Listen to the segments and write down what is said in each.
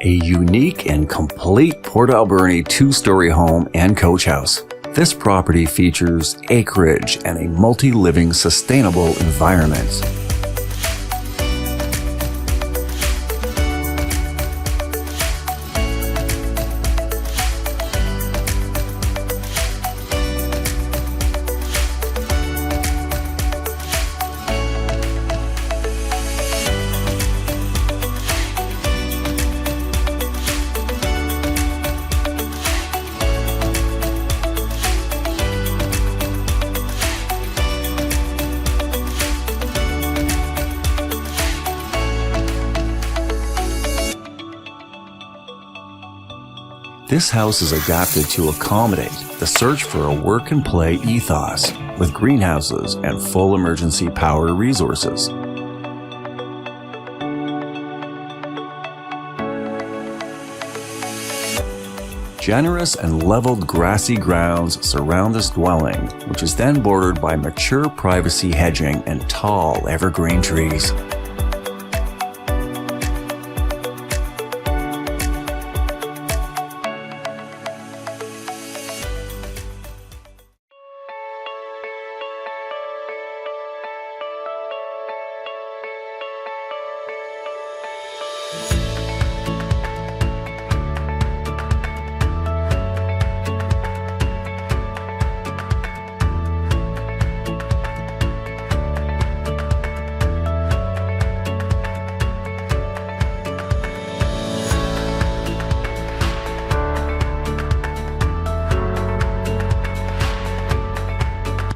A unique and complete Port Alberni two-story home and coach house. This property features acreage and a multi-living sustainable environment. This house is adapted to accommodate the search for a work and play ethos with greenhouses and full emergency power resources. Generous and leveled grassy grounds surround this dwelling, which is then bordered by mature privacy hedging and tall evergreen trees.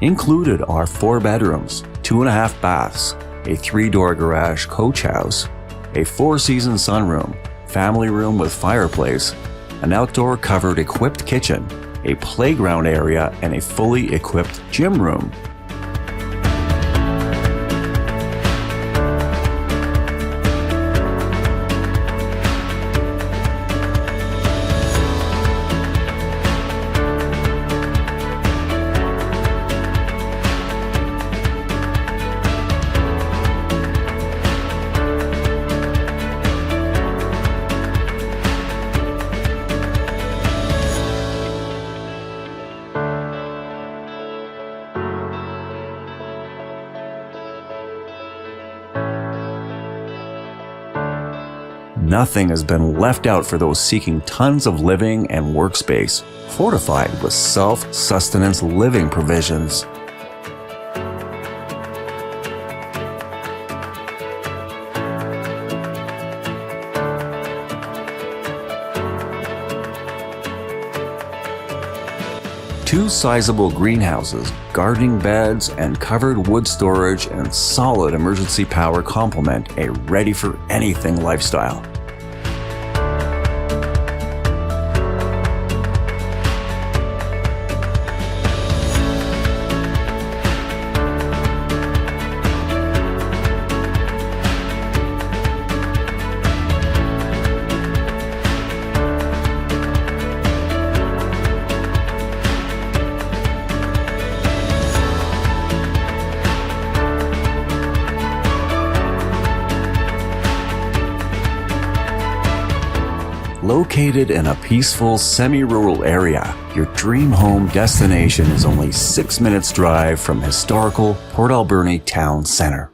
Included are 4 bedrooms, 2.5 baths, a 3-door garage coach house, a 4-season sunroom, family room with fireplace, an outdoor covered equipped kitchen, a playground area, and a fully equipped gym room. Nothing has been left out for those seeking tons of living and workspace, fortified with self-sustenance living provisions. Two sizable greenhouses, gardening beds, and covered wood storage and solid emergency power complement a ready-for-anything lifestyle. Located in a peaceful, semi-rural area, your dream home destination is only 6 minutes drive from historical Port Alberni Town Center.